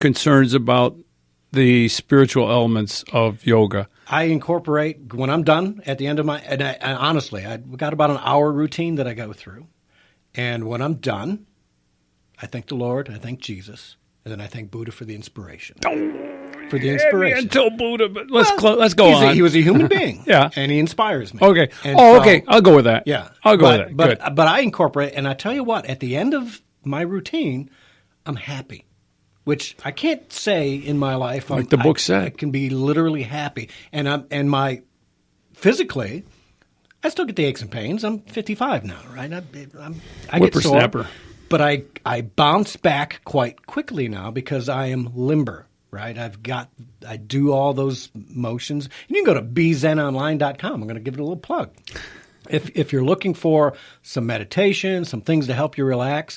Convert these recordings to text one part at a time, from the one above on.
concerns about the spiritual elements of yoga? I incorporate, when I'm done at the end of my, and honestly, I've got about an hour routine that I go through. And when I'm done, I thank the Lord, I thank Jesus, and then I thank Buddha for the inspiration. For the inspiration. Until Buddha, but let's go on. He was a human being. Yeah. And he inspires me. Okay. And okay. I'll go with that. Yeah. I'll go with that. Good. But I incorporate, and I tell you what, at the end of my routine, I'm happy. Which I can't say in my life. Like the book said. I can be literally happy. And my physically, I still get the aches and pains. I'm 55 now, right? I get sore. But I bounce back quite quickly now because I am limber, right? I do all those motions. And you can go to bzenonline.com. I'm going to give it a little plug. If you're looking for some meditation, some things to help you relax,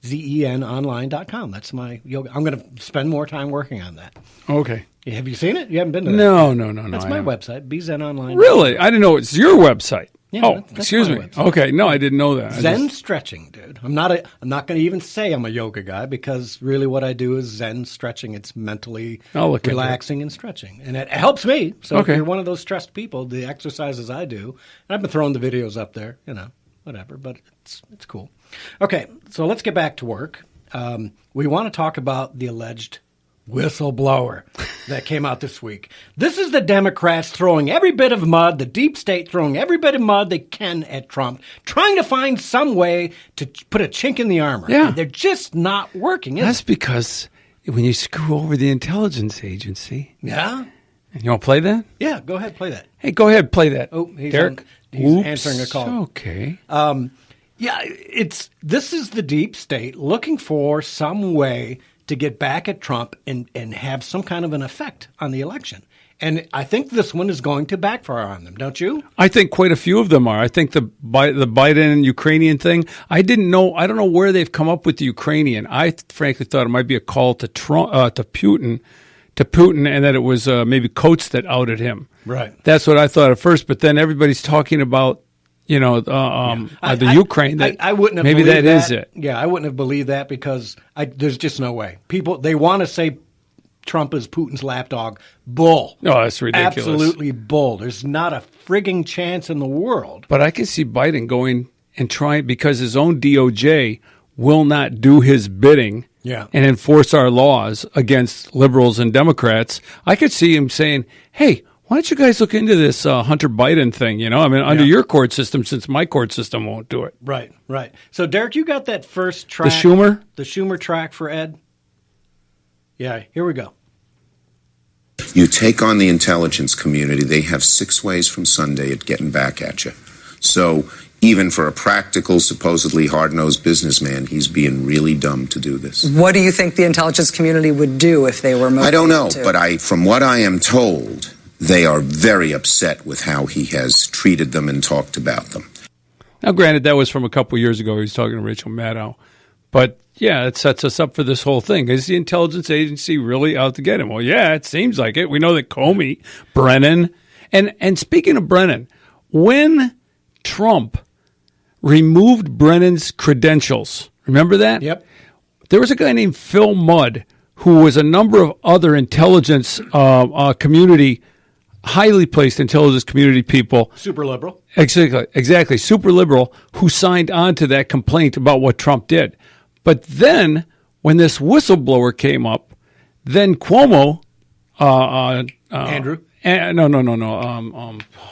zenonline.com. That's my yoga. I'm going to spend more time working on that. Okay. Have you seen it? You haven't been to that? No. That's my website, bzenonline.com. Really? I didn't know it's your website. Yeah, that's excuse me. Website. Okay, no, I didn't know that. Zen stretching, dude. I'm not going to even say I'm a yoga guy because really what I do is Zen stretching. It's mentally relaxing and stretching, and it helps me. So if you're one of those stressed people, the exercises I do, and I've been throwing the videos up there, whatever, but it's cool. Okay, so let's get back to work. We want to talk about the alleged whistleblower that came out this week. This is the Democrats throwing every bit of mud, the deep state throwing every bit of mud they can at Trump, trying to find some way to put a chink in the armor. Yeah. And they're just not working. That's because when you screw over the intelligence agency. Yeah. You want to play that? Yeah, go ahead, play that. Hey, go ahead, play that. Oh, Derek. He's answering a call. Okay. Yeah, this is the deep state looking for some way to get back at Trump and have some kind of an effect on the election. And I think this one is going to backfire on them, don't you? I think quite a few of them are. I think the Biden Ukrainian thing, I don't know where they've come up with the Ukrainian. I frankly thought it might be a call to Trump, to Putin, and that it was maybe Coates that outed him. Right. That's what I thought at first, but then everybody's talking about the Ukraine. I wouldn't have maybe believed that is it. Yeah, I wouldn't have believed that because there's just no way. People, they want to say Trump is Putin's lapdog. Bull. No, that's ridiculous. Absolutely bull. There's not a frigging chance in the world. But I can see Biden going and trying, because his own DOJ will not do his bidding and enforce our laws against liberals and Democrats. I could see him saying, hey, why don't you guys look into this Hunter Biden thing, under your court system, since my court system won't do it. Right. So, Derek, you got that first track. The Schumer track for Ed? Yeah, here we go. You take on the intelligence community, they have 6 ways from Sunday at getting back at you. So even for a practical, supposedly hard-nosed businessman, he's being really dumb to do this. What do you think the intelligence community would do if they were motivated? I don't know, but from what I am told, they are very upset with how he has treated them and talked about them. Now, granted, that was from a couple years ago. He was talking to Rachel Maddow. But, yeah, it sets us up for this whole thing. Is the intelligence agency really out to get him? Well, yeah, it seems like it. We know that Comey, Brennan. And speaking of Brennan, when Trump removed Brennan's credentials, remember that? Yep. There was a guy named Phil Mudd who was a number of other intelligence community highly placed intelligence community people. Super liberal. Exactly. Super liberal who signed on to that complaint about what Trump did. But then when this whistleblower came up, then Cuomo, Andrew?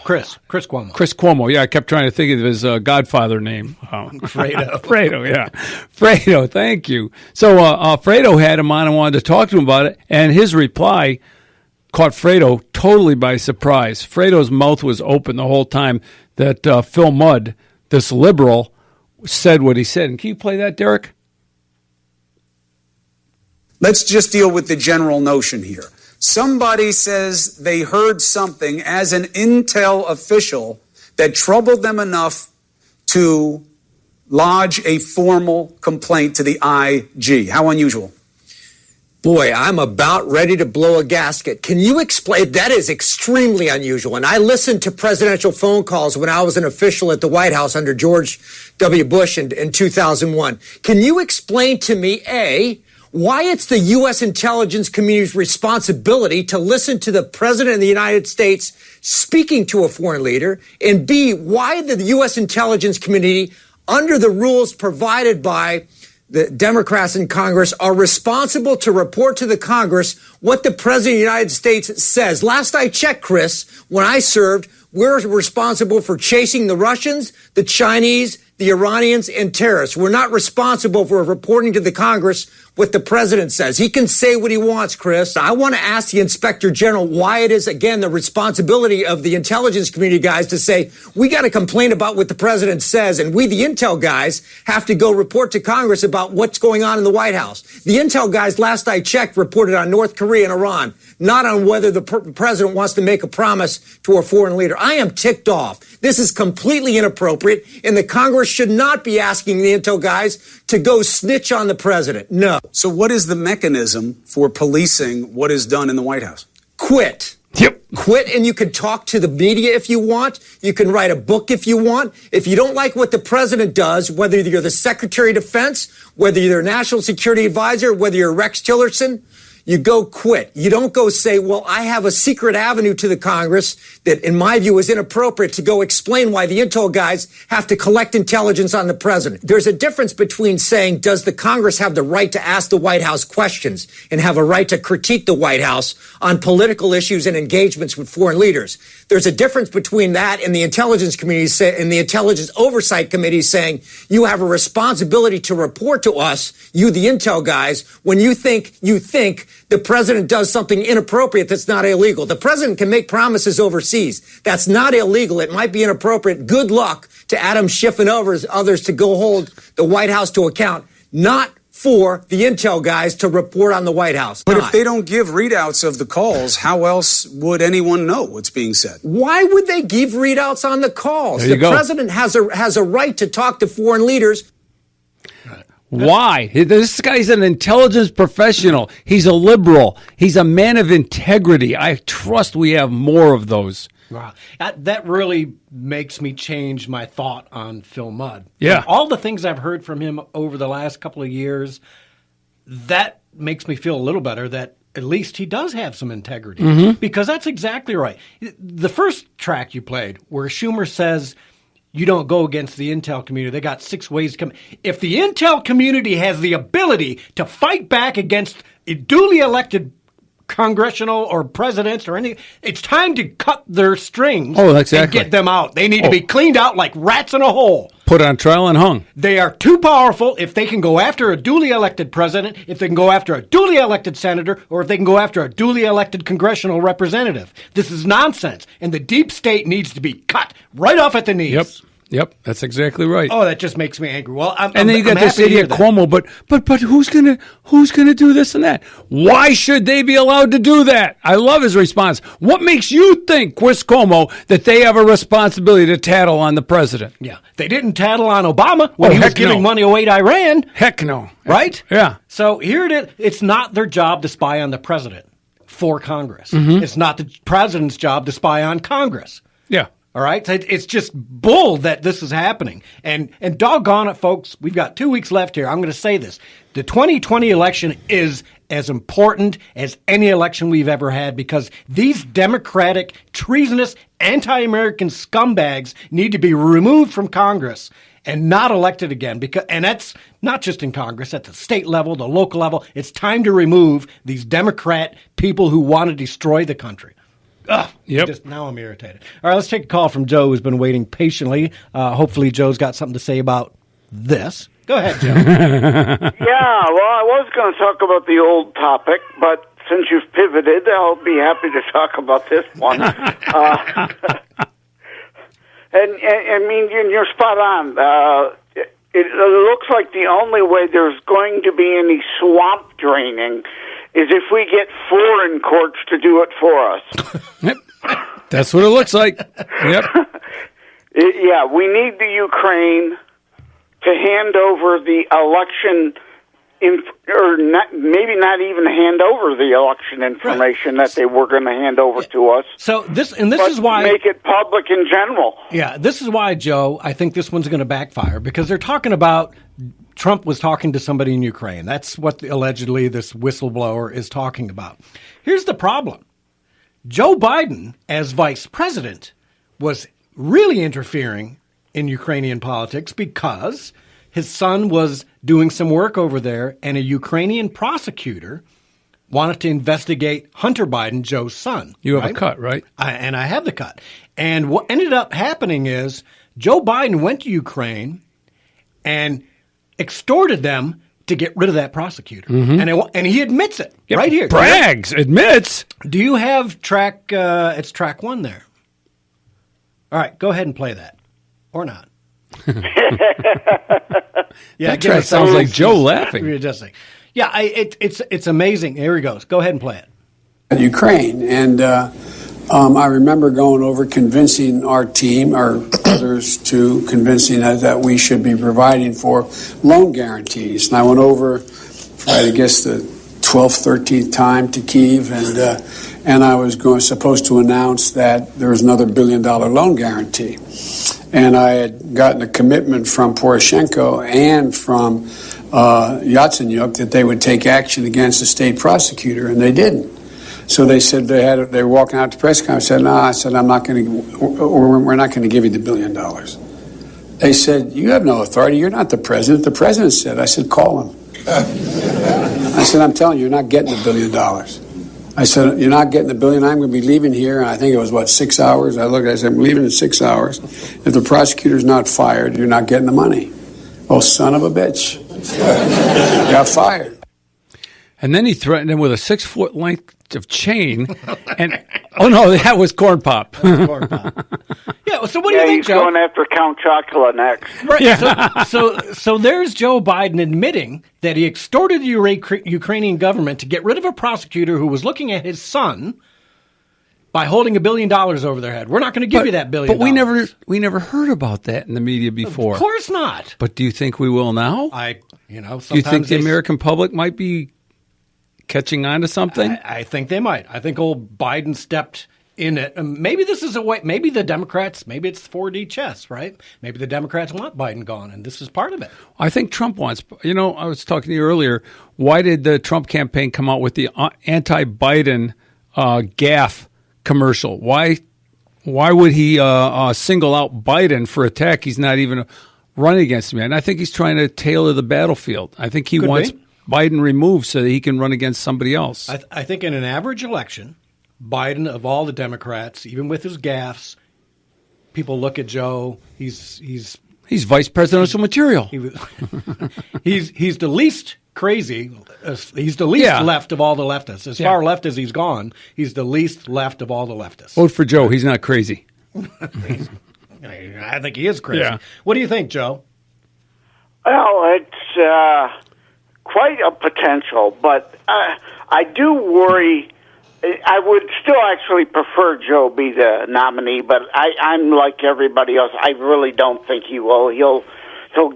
Chris Cuomo. Chris Cuomo. Yeah, I kept trying to think of his godfather name. Fredo. Fredo, yeah. Fredo, thank you. So Fredo had him on and wanted to talk to him about it, and his reply caught Fredo totally by surprise. Fredo's mouth was open the whole time that Phil Mudd, this liberal, said what he said. And can you play that, Derek? Let's just deal with the general notion here. Somebody says they heard something as an intel official that troubled them enough to lodge a formal complaint to the IG. How unusual. Boy, I'm about ready to blow a gasket. Can you explain? That is extremely unusual. And I listened to presidential phone calls when I was an official at the White House under George W. Bush in 2001. Can you explain to me, A, why it's the U.S. intelligence community's responsibility to listen to the President of the United States speaking to a foreign leader, and B, why the U.S. intelligence community, under the rules provided by the Democrats in Congress, are responsible to report to the Congress what the President of the United States says. Last I checked, Chris, when I served, we're responsible for chasing the Russians, the Chinese, the Iranians, and terrorists. We're not responsible for reporting to the Congress what the president says. He can say what he wants, Chris. I want to ask the Inspector General why it is, again, the responsibility of the intelligence community guys to say, we got to complain about what the president says, and we, the intel guys, have to go report to Congress about what's going on in the White House. The intel guys, last I checked, reported on North Korea and Iran, not on whether the president wants to make a promise to a foreign leader. I am ticked off. This is completely inappropriate, and the Congress should not be asking the intel guys to go snitch on the president. No. So what is the mechanism for policing what is done in the White House? Quit. Yep. Quit, and you can talk to the media if you want. You can write a book if you want. If you don't like what the president does, whether you're the Secretary of Defense, whether you're a National Security Advisor, whether you're Rex Tillerson, you go quit. You don't go say, well, I have a secret avenue to the Congress that, in my view, is inappropriate to go explain why the intel guys have to collect intelligence on the president. There's a difference between saying, does the Congress have the right to ask the White House questions and have a right to critique the White House on political issues and engagements with foreign leaders? There's a difference between that and the intelligence community and the intelligence oversight committee saying, you have a responsibility to report to us, you the intel guys, when you think the president does something inappropriate that's not illegal. The president can make promises overseas. That's not illegal. It might be inappropriate. Good luck to Adam Schiff and others to go hold the White House to account, not for the intel guys to report on the White House. But if they don't give readouts of the calls, how else would anyone know what's being said? Why would they give readouts on the calls? The president has a right to talk to foreign leaders. Why? This guy's an intelligence professional. He's a liberal. He's a man of integrity. I trust we have more of those. Wow. That really makes me change my thought on Phil Mudd. Yeah. From all the things I've heard from him over the last couple of years, that makes me feel a little better that at least he does have some integrity. Mm-hmm. Because that's exactly right. The first track you played where Schumer says you don't go against the intel community. They got 6 ways to come. If the intel community has the ability to fight back against a duly elected congressional or presidents or anything, it's time to cut their strings and get them out. They need to be cleaned out like rats in a hole. Put on trial and hung. They are too powerful if they can go after a duly elected president, if they can go after a duly elected senator, or if they can go after a duly elected congressional representative. This is nonsense, and the deep state needs to be cut right off at the knees. Yep, that's exactly right. Oh, that just makes me angry. Well, then you got this idiot Cuomo, but who's gonna do this and that? Why should they be allowed to do that? I love his response. What makes you think, Chris Cuomo, that they have a responsibility to tattle on the president? Yeah, they didn't tattle on Obama when he was giving money away to Iran. Heck no, right? Yeah. So here it is. It's not their job to spy on the president for Congress. Mm-hmm. It's not the president's job to spy on Congress. Yeah. All right? It's just bull that this is happening. And doggone it, folks, we've got 2 weeks left here. I'm going to say this. The 2020 election is as important as any election we've ever had because these Democratic, treasonous, anti-American scumbags need to be removed from Congress and not elected again. And that's not just in Congress, at the state level, the local level. It's time to remove these Democrat people who want to destroy the country. Yep. Now I'm irritated. All right, let's take a call from Joe, who's been waiting patiently. Hopefully, Joe's got something to say about this. Go ahead, Joe. Yeah, well, I was going to talk about the old topic, but since you've pivoted, I'll be happy to talk about this one. And I mean, you're spot on. It looks like the only way there's going to be any swamp draining is if we get foreign courts to do it for us. Yep. That's what it looks like. Yep. Yeah, we need the Ukraine to hand over the election maybe not even hand over the election information that they were going to hand over to us. So this is why make it public in general. Yeah, this is why, Joe, I think this one's going to backfire, because they're talking about Trump was talking to somebody in Ukraine. That's what allegedly this whistleblower is talking about. Here's the problem. Joe Biden, as vice president, was really interfering in Ukrainian politics because his son was doing some work over there, and a Ukrainian prosecutor wanted to investigate Hunter Biden, Joe's son. You have a cut, right? I have the cut. And what ended up happening is Joe Biden went to Ukraine and extorted them to get rid of that prosecutor. Mm-hmm. And he admits it right here. Brags, admits. Do you have track, it's track 1 there. All right, go ahead and play that. Or not. That track sounds like Joe laughing. Readjusting. Yeah, it's amazing. Here he goes. Go ahead and play it. Ukraine, and I remember going over convincing our team, or others too, convincing us that we should be providing for loan guarantees. And I went over for, I guess, the 12th, 13th time to Kyiv, and I was supposed to announce that there was another $1 billion loan guarantee. And I had gotten a commitment from Poroshenko and from Yatsenyuk that they would take action against the state prosecutor, and they didn't. So they said they were walking out to press conference. I said, "No," I said, "I'm not going to, or we're not going to give you the $1 billion." They said, "You have no authority. You're not the president." The president said. I said, "Call him." I said, "I'm telling you, you're not getting the $1 billion." I said, "You're not getting the $1 billion. I'm going to be leaving here." And I think it was 6 hours. I looked. I said, "I'm leaving in 6 hours. If the prosecutor's not fired, you're not getting the money." Oh, son of a bitch! Got fired. And then he threatened him with a 6-foot length of chain, and oh no, that was Corn Pop. Corn Pop. Yeah. So what do you think, he's Joe? Going after Count Chocula next. Right. Yeah. So there's Joe Biden admitting that he extorted the Ukrainian government to get rid of a prosecutor who was looking at his son by holding $1 billion over their head. We're not going to give you that $1 billion. But we never heard about that in the media before. Of course not. But do you think we will now? Do you think the American public might be catching on to something? I think they might. I think old Biden stepped in it. Maybe this is a way. Maybe the Democrats. Maybe it's 4D chess, right? Maybe the Democrats want Biden gone, and this is part of it. I think Trump wants. I was talking to you earlier. Why did the Trump campaign come out with the anti-Biden gaffe commercial? Why would he single out Biden for attack? He's not even running against me, and I think he's trying to tailor the battlefield. I think he wants Biden removed so that he can run against somebody else. I think in an average election, Biden, of all the Democrats, even with his gaffes, people look at Joe. He's vice presidential material. He's the least crazy. He's the least left of all the leftists. As far left as he's gone, he's the least left of all the leftists. Vote for Joe. He's not crazy. I think he is crazy. Yeah. What do you think, Joe? Well, it's quite a potential, but I do worry. I would still actually prefer Joe be the nominee, but I'm like everybody else. I really don't think he will. He'll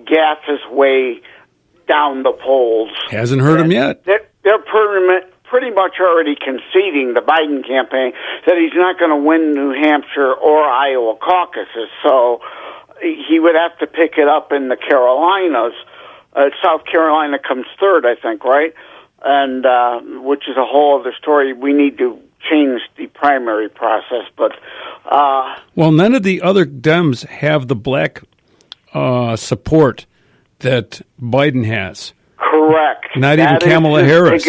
gaff his way down the polls. Hasn't heard him yet. They're pretty much already conceding, the Biden campaign, that he's not going to win New Hampshire or Iowa caucuses. So he would have to pick it up in the Carolinas. South Carolina comes third, I think, right? And which is a whole other story. We need to change the primary process, but well, none of the other Dems have the black support that Biden has. Correct. Not even Kamala Harris.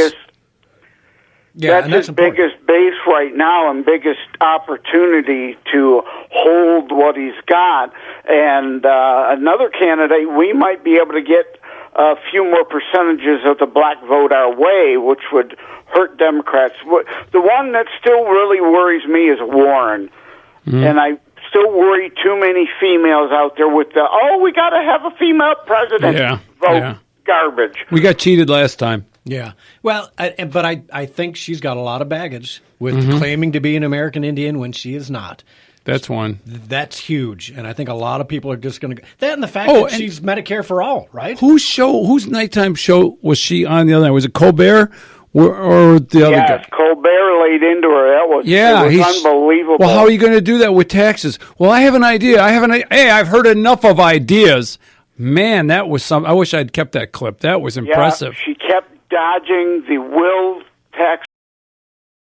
That's his biggest base right now and biggest opportunity to hold what he's got. And another candidate, we might be able to get a few more percentages of the black vote our way, which would hurt Democrats. The one that still really worries me is Warren. Mm-hmm. And I still worry too many females out there with we got to have a female president vote garbage. We got cheated last time. Yeah. Well, but I think she's got a lot of baggage with claiming to be an American Indian when she is not. That's one. That's huge, and I think a lot of people are just going to that, and the fact that she's Medicare for all, right? Whose nighttime show was she on the other night? Was it Colbert or the other guy? Yes, Colbert laid into her. That was, it was unbelievable. Well, how are you going to do that with taxes? Well, I have an idea. Hey, I've heard enough of ideas. Man, that was I wish I'd kept that clip. That was impressive. Yeah, she kept dodging the will tax